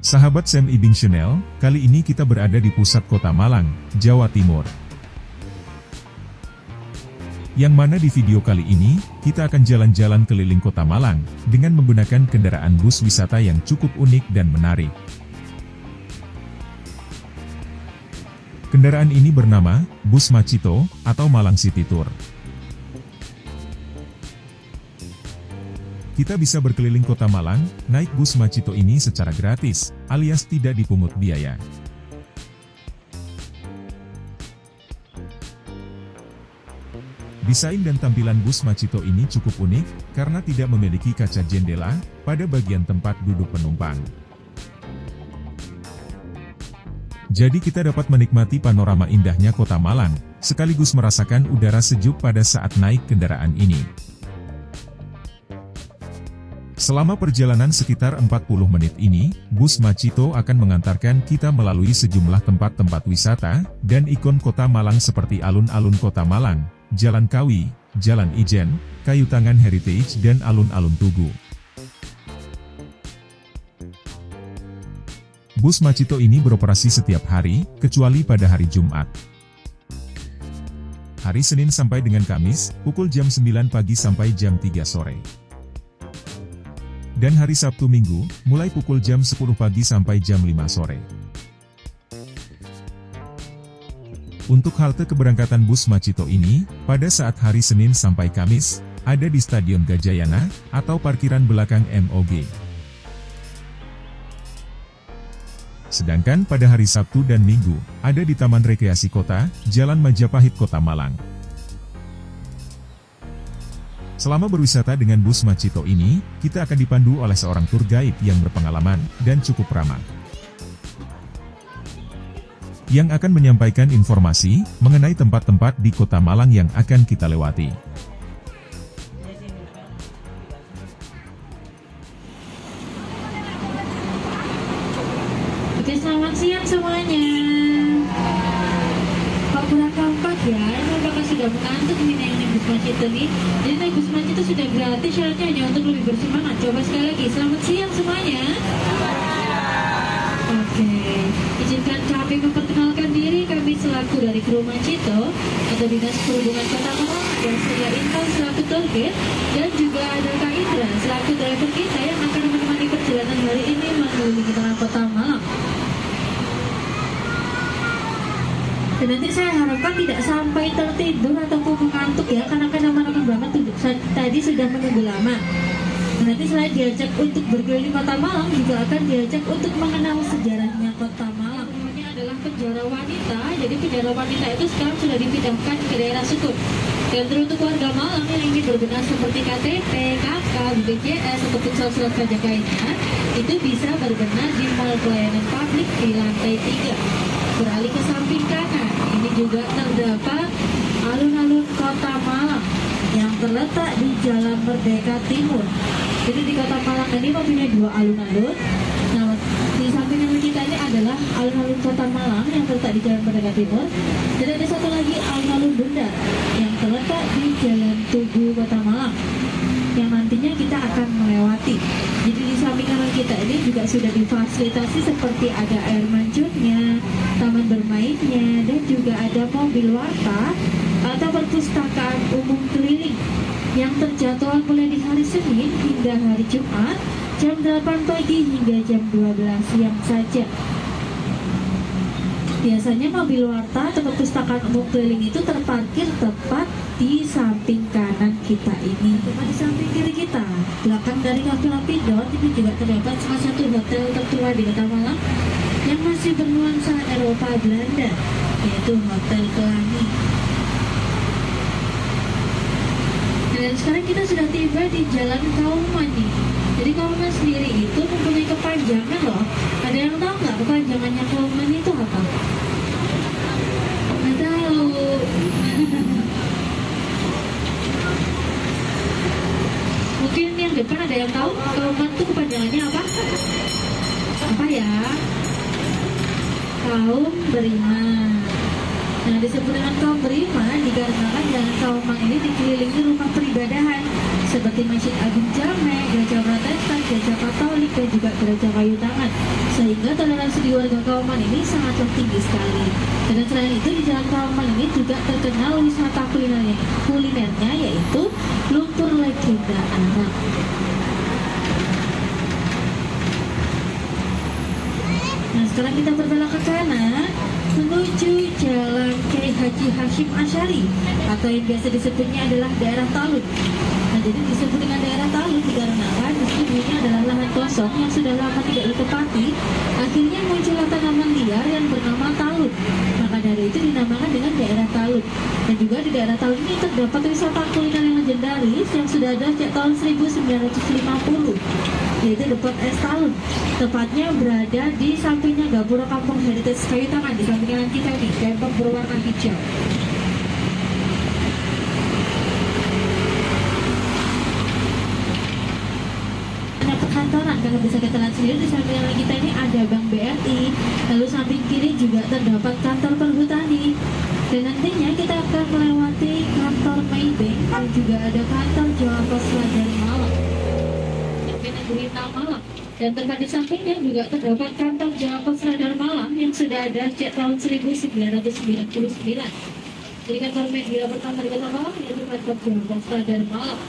Sahabat Sam Ibing Channel, kali ini kita berada di pusat kota Malang, Jawa Timur. Yang mana di video kali ini, kita akan jalan-jalan keliling kota Malang, dengan menggunakan kendaraan bus wisata yang cukup unik dan menarik. Kendaraan ini bernama, Bus Macito, atau Malang City Tour. Kita bisa berkeliling kota Malang, naik bus Macito ini secara gratis, alias tidak dipungut biaya. Desain dan tampilan bus Macito ini cukup unik, karena tidak memiliki kaca jendela, pada bagian tempat duduk penumpang. Jadi kita dapat menikmati panorama indahnya kota Malang, sekaligus merasakan udara sejuk pada saat naik kendaraan ini. Selama perjalanan sekitar 40 menit ini, bus Macito akan mengantarkan kita melalui sejumlah tempat-tempat wisata, dan ikon kota Malang seperti alun-alun kota Malang, Jalan Kawi, Jalan Ijen, Kayu Tangan Heritage dan alun-alun Tugu. Bus Macito ini beroperasi setiap hari, kecuali pada hari Jumat. Hari Senin sampai dengan Kamis, pukul jam 9 pagi sampai jam 3 sore. Dan hari Sabtu Minggu, mulai pukul jam 10 pagi sampai jam 5 sore. Untuk halte keberangkatan bus Macito ini, pada saat hari Senin sampai Kamis, ada di Stadion Gajayana, atau parkiran belakang MOG. Sedangkan pada hari Sabtu dan Minggu, ada di Taman Rekreasi Kota, Jalan Majapahit Kota Malang. Selama berwisata dengan bus Macito ini, kita akan dipandu oleh seorang tour guide yang berpengalaman, dan cukup ramah. Yang akan menyampaikan informasi, mengenai tempat-tempat di kota Malang yang akan kita lewati. Oke, selamat siang semuanya. Kok kurang kompak ya? Ini apakah sudah mengantuk nih naik bus Macito nih? Jadi naik bus Macito sudah gratis, syaratnya hanya untuk lebih bersemangat. Coba sekali lagi, selamat siang semuanya. Oke, izinkan kami memperkenalkan diri. Kami selaku dari kru Macito atau Dinas Perhubungan Kota Malang, dan saya Intan selaku tour guide, dan juga ada Kak Indra selaku driver kita yang akan menemani perjalanan hari ini mengelilingi tengah kota Malang. Dan nanti saya harapkan tidak sampai tertidur ataupun mengantuk ya, karena kan aman-aman banget tuh, tadi sudah menunggu lama. Nanti selain diajak untuk berkeliling kota Malang, juga akan diajak untuk mengenal sejarahnya kota Malang. Ini adalah penjara wanita, jadi penjara wanita itu sekarang sudah dipindahkan ke daerah Sukun. Dan untuk warga Malang yang ingin berbenah seperti KTP, KK, BPJS, ataupun surat-surat pajak lainnya, itu bisa berbenah di Mall Pelayanan Publik di lantai 3. Beralih ke samping kanan, ini juga terdapat alun-alun kota Malang yang terletak di Jalan Merdeka Timur. Jadi di kota Malang ini mempunyai 2 alun-alun. Nah, di samping kanan kita ini adalah alun-alun kota Malang yang terletak di Jalan Merdeka Timur. Dan ada satu lagi alun-alun Bundar yang terletak di Jalan Tugu kota Malang, yang nantinya kita akan melewati. Jadi di samping kanan kita ini juga sudah difasilitasi seperti ada air mancurnya, taman bermainnya, dan juga ada mobil warta atau perpustakaan umum keliling yang terjadwal mulai di hari Senin hingga hari Jumat jam 8 pagi hingga jam 12 siang saja. Biasanya mobil warta atau perpustakaan umum keliling itu terparkir tepat di samping kanan kita ini. Tepat di samping kiri kita, belakang dari Cafe Lapidot, ini juga terdapat salah satu hotel tertua di kota Malang yang masih bernuansa Eropa Belanda, yaitu Hotel Pelangi. Dan sekarang kita sudah tiba di Jalan Kauman nih. Jadi Kauman sendiri itu mempunyai kepanjangan loh. Ada yang tahu nggak kepanjangannya Kauman itu apa? Nggak tahu. Mungkin yang depan ada yang tahu Kauman itu kepanjangannya apa? Apa ya? Kaum Beriman. Nah, disebut dengan kaum beriman dikarenakan Jalan Kauman ini dikelilingi rumah peribadahan seperti Masjid Agung Jamek, Gereja Protestan, Gereja Katolik, dan juga gereja kayu tangan, sehingga toleransi di warga Kauman ini sangatlah tinggi sekali. Dan selain itu di Jalan Kauman ini juga terkenal wisata kulinernya yaitu lumpur legenda Arab. Nah, sekarang kita berbelok ke kanan menuju Jalan Kiai Haji Hashim Asy'ari atau yang biasa disebutnya adalah daerah Talun. Nah, jadi disebut dengan daerah Talun dikarenakan di sini adalah lahan kosong yang sudah lama tidak ditempati. Akhirnya muncullah tanaman liar yang bernama talun. Maka dari itu dinamakan dengan daerah Talun. Dan juga di daerah Talun ini terdapat wisata kuliner yang legendaris yang sudah ada sejak tahun 1950. Yaitu The Pot Es Talun. Tepatnya berada di sampingnya Gapura Kampung Heritage Kayu Tangan, di samping kanan kita nih, tembok berwarna hijau. Ada perkantoran, kalau bisa kita lihat sendiri di samping kanan kita ini ada Bank BRI, lalu samping kiri juga terdapat kantor perhutani. Dan nantinya kita akan melewati kantor Maybank dan juga ada kantor Jawa Pos dari Malang. Berita Malang. Dan tepat di sampingnya juga terdapat kantor Jawa Pos Radar Malang yang sudah ada sejak tahun 1999. Jadi kantor media pertama di Kota Malang yaitu kantor Jawa Pos Radar Malang.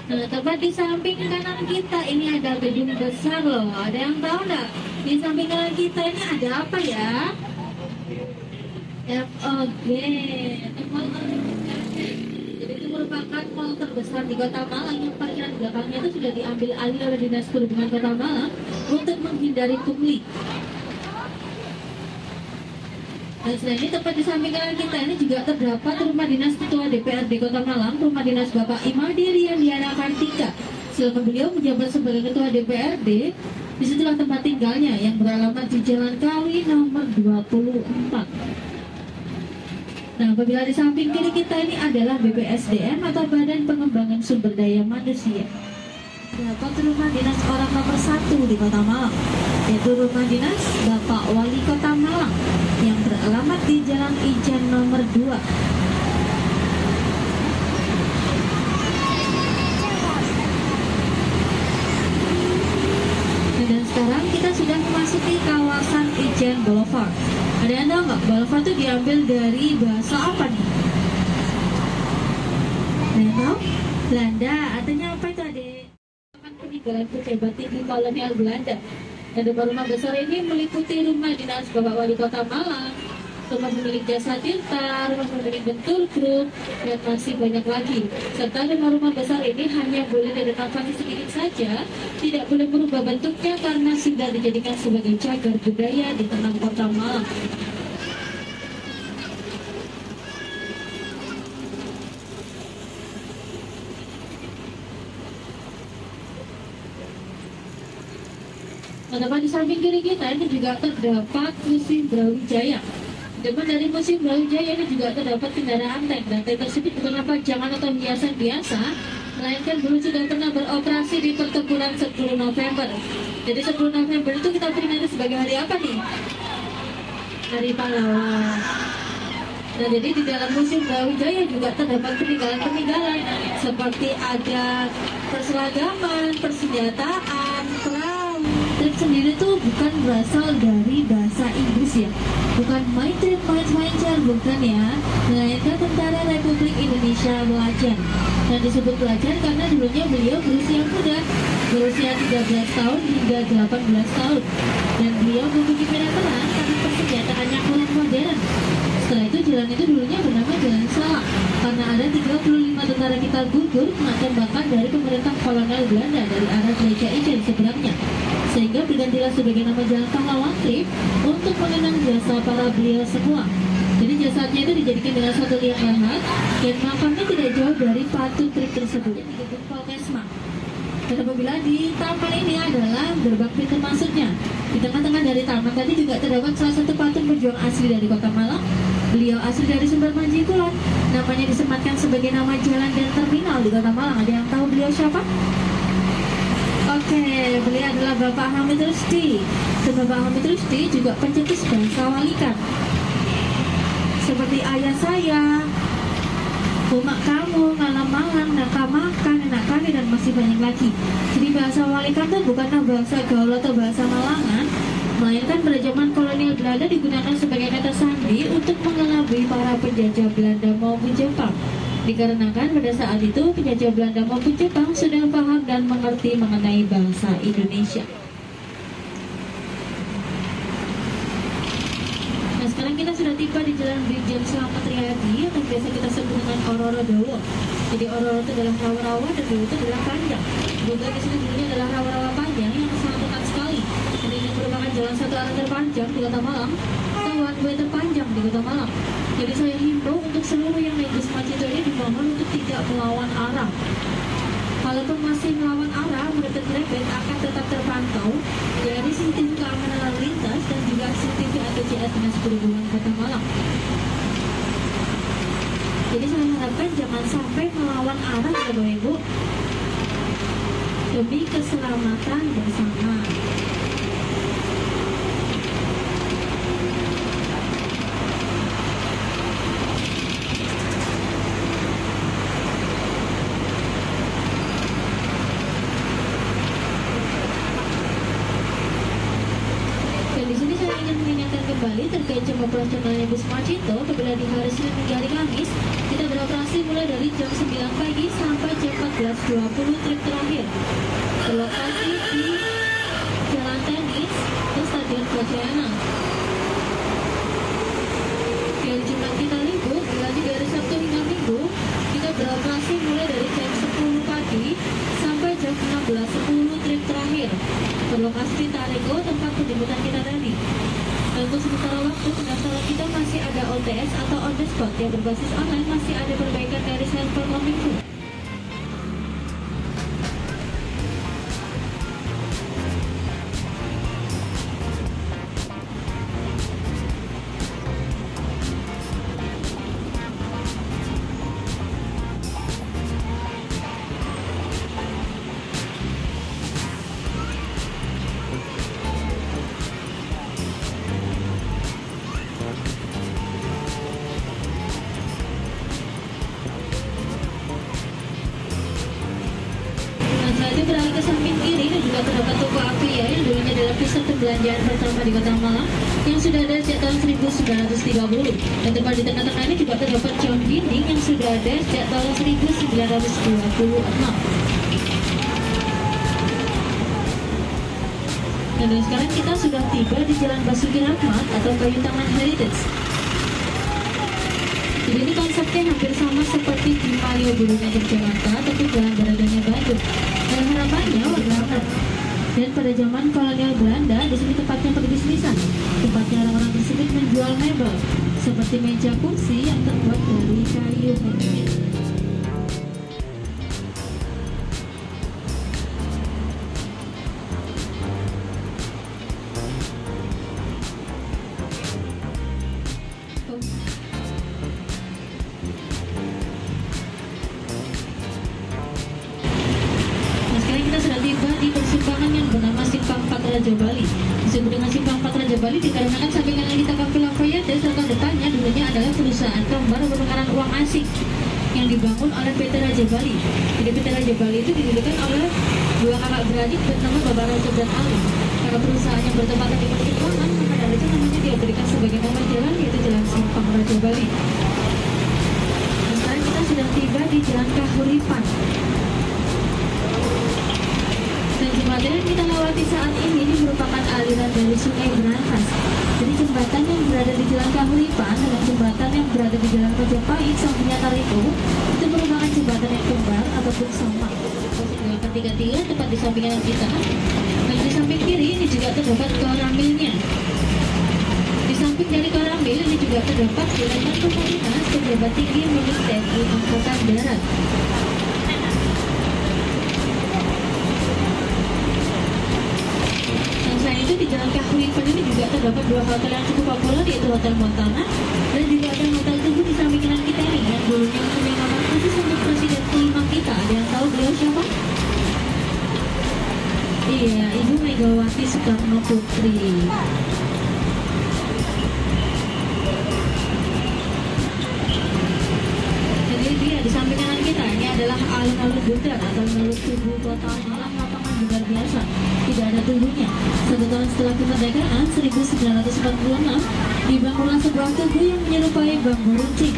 Nah, tepat di samping kanan kita ini ada gedung besar loh. Ada yang tahu nggak? Di samping kanan kita ini ada apa ya? FOG. Jadi itu merupakan mall terbesar di Kota Malang yang parkiran belakangnya itu sudah diambil alih oleh Dinas Perhubungan Kota Malang untuk menghindari pungli. Dan selain ini tepat di samping kanan kita ini juga terdapat rumah dinas Ketua DPRD Kota Malang, rumah dinas Bapak Imadi Riandiana Kartika. Selama beliau menjabat sebagai Ketua DPRD, disitulah tempat tinggalnya yang beralamat di Jalan Kawi nomor 24. Nah, apabila di samping kiri kita ini adalah BPSDM atau Badan Pengembangan Sumber Daya Manusia. Terdapat rumah dinas orang nomor 1 di Kota Malang, yaitu rumah dinas Bapak Wali Kota Malang yang beralamat di Jalan Ijen nomor 2. Dan sekarang kita sudah memasuki kawasan Ijen Boulevard. Ada yang tahu nggak Boulevard itu diambil dari bahasa apa nih? Ada yang tahu? Belanda. Artinya apa itu, Adik? Peninggalan pejabat tinggi kolonial Belanda. Dan rumah besar ini meliputi rumah dinas Bapak Wali Kota Malang, rumah pemilik Jasa Tirta, rumah pemilik Bentur Group, dan masih banyak lagi. Serta rumah-rumah besar ini hanya boleh direnovasi sedikit saja, tidak boleh berubah bentuknya karena sudah dijadikan sebagai cagar budaya di tengah Kota Malang. Tepat di samping kiri kita ini juga terdapat Museum Brawijaya. Depan dari Museum Brawijaya ini juga terdapat kendaraan tank. Dan tank tersebut bukan pajangan atau hiasan biasa, melainkan dulu sudah pernah beroperasi di pertempuran 10 November. Jadi 10 November itu kita peringati sebagai hari apa nih? Hari Pahlawan. Nah, jadi di dalam Museum Brawijaya juga terdapat peninggalan-peninggalan seperti ada perseragaman, persenjataan, perang. Dan sendiri itu bukan berasal dari bahasa Inggris ya, bukan main bukan ya, melainkan Tentara Republik Indonesia Belajar. Dan disebut belajar karena dulunya beliau berusia muda, berusia 13 tahun hingga 18 tahun. Dan beliau memiliki medan perang karena persenjataannya kurang modern. Setelah itu jalan itu dulunya bernama Jalan Salak karena ada 35 tentara kita gugur kena tembakan dari pemerintah kolonial Belanda dari arah gereja Ijen seberangnya, sehingga bergantilah sebagai nama Jalan Pahlawan Trip untuk mengenang jasa para beliau semua. Jadi jasadnya itu dijadikan dengan satu liang lahat dan makamnya tidak jauh dari patung Trip tersebut di gedung Polkesma. Dan apabila di taman ini adalah gerbang pintu masuknya. Di tengah-tengah dari taman tadi juga terdapat salah satu patung pejuang asli dari Kota Malang. Beliau asli dari Sumber Manjikulan. Namanya disematkan sebagai nama jalan dan terminal di Kota Malang. Ada yang tahu beliau siapa? Oke, beliau adalah Bapak Hamid Rusdi. Dan Bapak Hamid Rusdi juga pencetus bangsa Walikan. seperti ayah saya, umak kamu, ngalam malang, nakamakan, enak kali, dan masih banyak lagi. Jadi bahasa Walikan itu bukanlah bahasa gaul atau bahasa Malangan, melainkan pada zaman kolonial Belanda digunakan sebagai kata sandi untuk mengelabui para penjajah Belanda maupun Jepang. Dikarenakan pada saat itu penjajah Belanda maupun Jepang sudah paham dan mengerti mengenai bahasa Indonesia. Nah, sekarang kita sudah tiba di Jalan Brigjen Slamet Riyadi atau biasa kita sebut dengan Ororo Dowo. Jadi Ororo itu adalah rawa-rawa dan Dowo itu adalah panjang. Juga di sini dulunya adalah rawa-rawa panjang yang sangat dekat sekali. Jadi ini merupakan jalan satu arah terpanjang di Kota Malang atau one way terpanjang di Kota Malang. Jadi saya himbau untuk seluruh yang naik bus Macito ini dimohon untuk tidak melawan arah. Kalaupun masih melawan arah, merepet-repet akan tetap terpantau dari CCTV keamanan lalu lintas dan juga CCTV atau CS Dinas Perhubungan Kota Malang. Jadi saya harapkan jangan sampai melawan arah ya Bapak Ibu, demi keselamatan bersama. Kembali terkait jam operasionalnya bus Macito, apabila di hari Senin hingga hari Kamis kita beroperasi mulai dari jam 9 pagi sampai jam 14.20 trip terakhir, berlokasi di Jalan Tenis ke Stadion Bajayana. Di hari Jumat kita libur, berarti dari Sabtu hingga Minggu kita beroperasi mulai dari jam 10 pagi sampai jam 16.10 trip terakhir, berlokasi di Tareko, tempat penjemputan kita tadi. Untuk sementara waktu, pendaftaran kita masih ada OTS atau on the spot yang berbasis online, masih ada perbaikan dari server Kominfo. Beralih ke samping kiri ini juga terdapat toko Avia yang dulunya adalah pusat perbelanjaan pertama di Kota Malang yang sudah ada sejak tahun 1930, dan tepat di tengah-tengah ini juga terdapat John Dinding yang sudah ada sejak tahun 1926. Dan sekarang kita sudah tiba di Jalan Basuki Rahmat atau Kayu Tangan Heritage. Jadi ini konsepnya hampir sama seperti di Malioboro-nya Yogyakarta ataupun Jalan Baradanya Bandung. Dan harapannya warna. Dan pada zaman kolonial Belanda, di sini tempatnya berbisnisan. Tempatnya orang-orang tersebut menjual mebel seperti meja kursi yang terbuat dari kayu handmade. Raja Bali disebut dengan Simpang 4 Raja Bali dikarenakan samping kanan kita Kapila Voyade serta depannya dulunya adalah perusahaan kembar penukaran uang asing yang dibangun oleh PT Raja Bali. Jadi PT Raja Bali itu didirikan oleh dua kakak beradik bernama Bapak Raja dan Ali. Karena perusahaan yang bertempatan di Persimpangan, maka dari itu namanya diberikan sebagai nama jalan, yaitu Jalan Simpang Raja Bali. Dan sekarang kita sudah tiba di Jalan Kahuripan. Dan jembatan yang kita lewati saat ini merupakan aliran dari Sungai Berantas. Jadi jembatan yang berada di Jalan Kahuripan dengan jembatan yang berada di Jalan Majapahit sampingnya Tariko itu merupakan jembatan yang kembar ataupun sama. Dengan ketiga-tiga tepat di samping kanan kita. Dan di samping kiri ini juga terdapat koramilnya. Di samping dari koramil ini juga terdapat gerakan komunitas pejabat tinggi milik TNI Angkatan Darat. Selain itu di Jalan Kahuripan ini juga terdapat dua hotel yang cukup populer, yaitu Hotel Montana dan juga ada Hotel Tugu di samping kanan kita ini yang dulunya mempunyai kamar khusus untuk presiden kelima kita. Ada yang tahu beliau siapa? Iya, Ibu Megawati Soekarno Putri. adalah alun-alun Bundar atau menurut tubuh kota Malang lapangan luar biasa, tidak ada tunggunya. 1 tahun setelah kemerdekaan 1946 dibangunlah sebuah tugu yang menyerupai bambu runcing,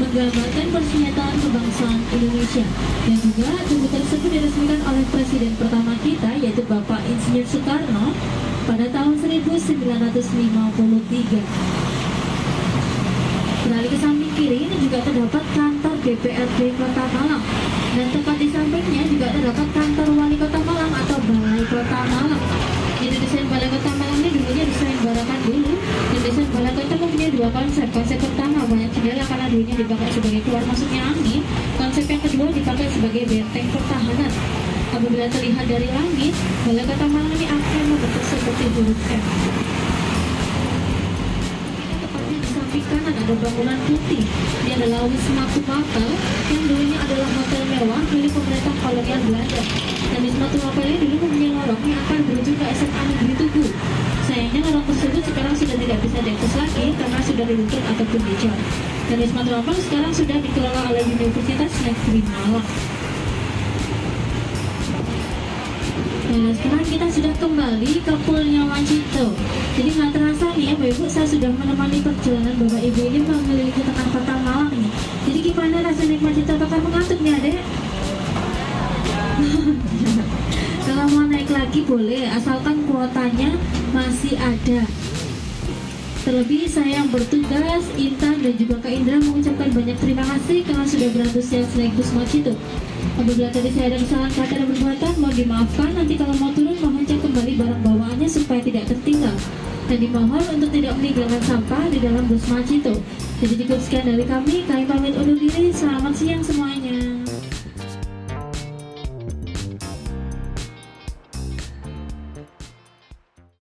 menggambarkan pernyataan kebangsaan Indonesia. Dan juga tugu tersebut diresmikan oleh Presiden pertama kita, yaitu Bapak Insinyur Soekarno pada tahun 1953. Beralih ke samping kiri ini juga terdapat kantor DPRD Kota Malang, dan tepat di sampingnya juga terdapat kantor Wali Kota Malang atau Balai Kota Malang. Jadi desain Balai Kota Malang ini dulunya desain barakan dulu, dan desain Balai Kota mempunyai 2 konsep. Konsep pertama banyak jendela karena dulunya dipakai sebagai keluar masuknya angin. Konsep yang kedua dipakai sebagai benteng pertahanan. Apabila terlihat dari langit, Balai Kota Malang ini akan membentuk seperti huruf M. Kanan ada bangunan putih. Dia adalah Wisma Tunggal yang dulunya adalah hotel mewah milik pemerintah kolonial Belanda. Dan Wisma Tunggal ini dulu mempunyai lorong yang akan berujung ke SMA Negeri Tugu. Sayangnya lorong tersebut sekarang sudah tidak bisa diakses lagi karena sudah diruntuh ataupun dicor. Dan Wisma Tunggal sekarang sudah dikelola oleh Universitas Negeri Malang. Nah, sekarang kita sudah kembali ke Poolnya Wacito. Jadi nggak terasa nih ya Bapak Ibu, saya sudah menemani perjalanan Bapak Ibu ini mengelilingi tengah kota Malang nih. Jadi gimana rasa naik Wacito? Apakah mengantuk nih adek? Kalau mau naik lagi boleh, asalkan kuotanya masih ada. Terlebih saya yang bertugas, Intan dan juga Kak Indra mengucapkan banyak terima kasih karena sudah berantusias naik bus Wacito. Apabila tadi saya ada kesalahan kata dan perbuatan, mohon dimaafkan. Nanti kalau mau turun mohon cek kembali barang bawaannya supaya tidak tertinggal. Dan dimohon untuk tidak meninggalkan sampah di dalam bus Wacito. Jadi cukup sekian dari kami pamit undur diri. Selamat siang semuanya.